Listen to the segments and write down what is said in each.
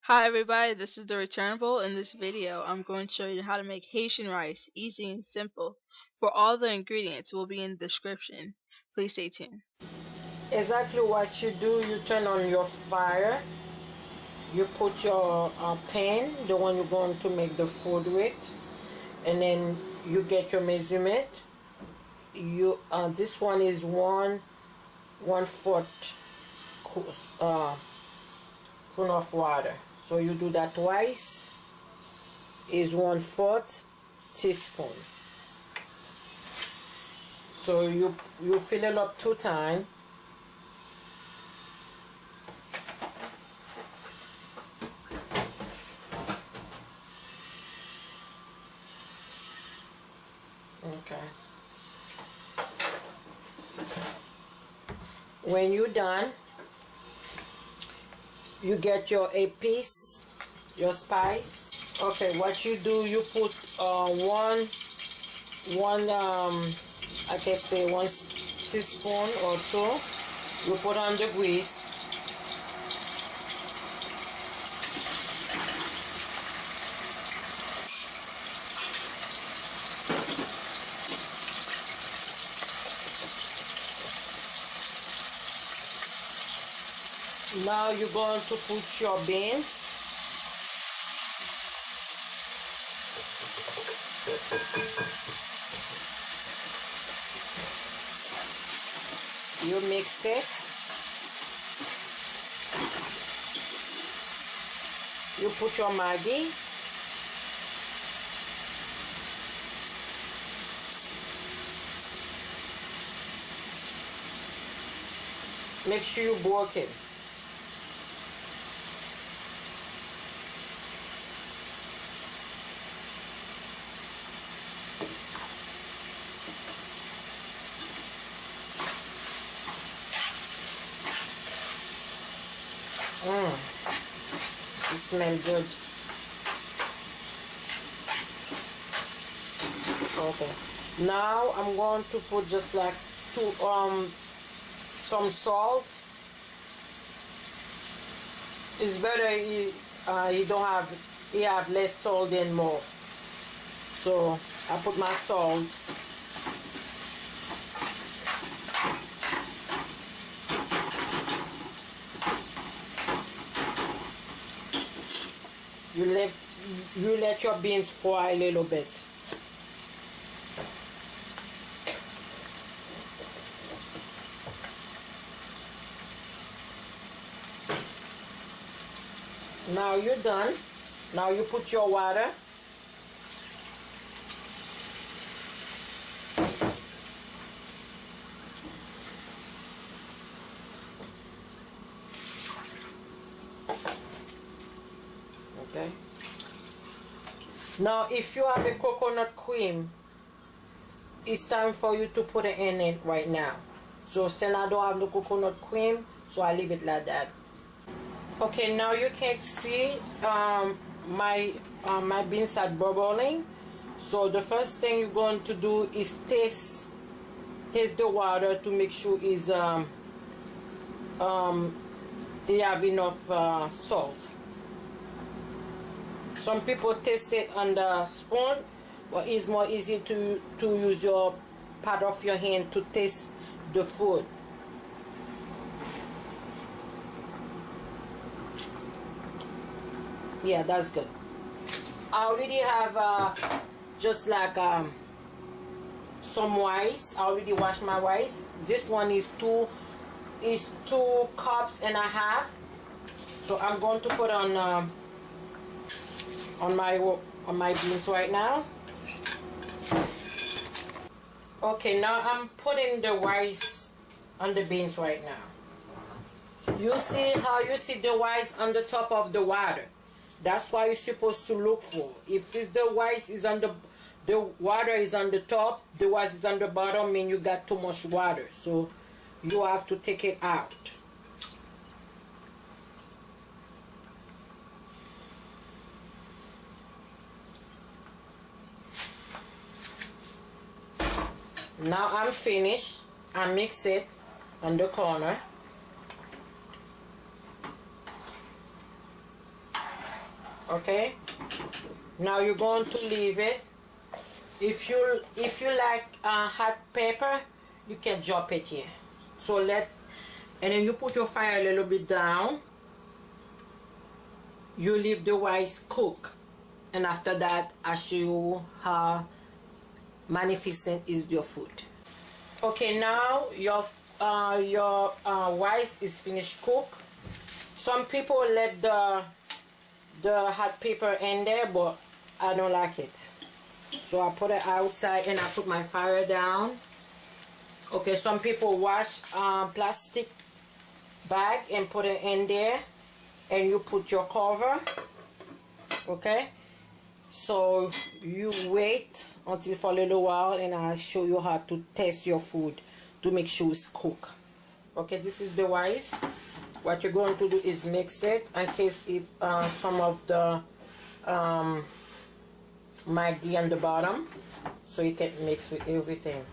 Hi everybody, this is the Returnable. In this video, I'm going to show you how to make Haitian rice, easy and simple. For all the ingredients will be in the description. Please stay tuned. Exactly what you do, you turn on your fire, you put your pan, the one you're going to make the food with, and then you get your measurement. You this one is one fourth spoon of water, so you do that twice. Is 1/4 teaspoon. So you fill it up 2 times. Okay. When you're done, you get your épices, your spice. Okay, what you do, you put one I can say 1 teaspoon or two. You put on the grease. Now you're going to put your beans. You mix it. You put your Maggi. Make sure you work it. It smells good. Okay. Now I'm going to put just like some salt. It's better you have less salt than more. So I put my salt. You let your beans fry a little bit. Now you're done. Now you put your water. Okay. Now if you have a coconut cream, it's time for you to put it in it right now. So since I don't have the coconut cream, so I leave it like that. Okay, now you can see my beans are bubbling. So the first thing you're going to do is taste the water to make sure is you have enough salt. Some people taste it on the spoon, but it's more easy to use your part of your hand to taste the food. Yeah, that's good. I already have just like some rice. I already washed my rice. This one is 2 cups and a half. So I'm going to put on my beans right now. Okay, now I'm putting the rice on the beans right now. You see how you see the rice on the top of the water? That's what you're supposed to look for. If the rice is on the water is on the top, the rice is on the bottom, mean you got too much water. So you have to take it out. Now I'm finished. I mix it on the corner. Okay, now you're going to leave it. If you like hot pepper, you can drop it here. So and then you put your fire a little bit down. You leave the rice cook, and after that I show you how magnificent is your food. Okay, now your rice is finished cook. Some people let the hot pepper in there, but I don't like it. So I put it outside and I put my fire down. Okay, some people wash plastic bag and put it in there, and you put your cover. Okay, so you wait until for a little while, and I'll show you how to test your food to make sure it's cooked. Okay, this is the rice. What you're going to do is mix it in case if some of the might be on the bottom, so you can mix with everything.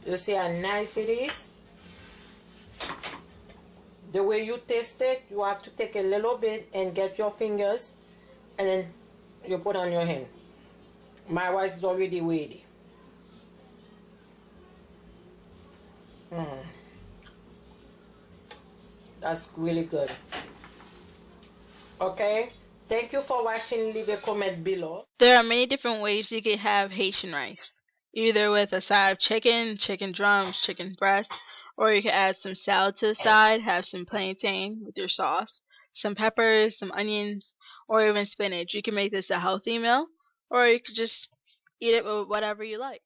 You see how nice it is? The way you taste it, you have to take a little bit and get your fingers, and then you put on your hand. My rice is already ready. That's really good. Okay, thank you for watching. Leave a comment below. There are many different ways you can have Haitian rice. Either with a side of chicken, chicken drums, chicken breast, or you can add some salad to the side, have some plantain with your sauce, some peppers, some onions, or even spinach. You can make this a healthy meal, or you could just eat it with whatever you like.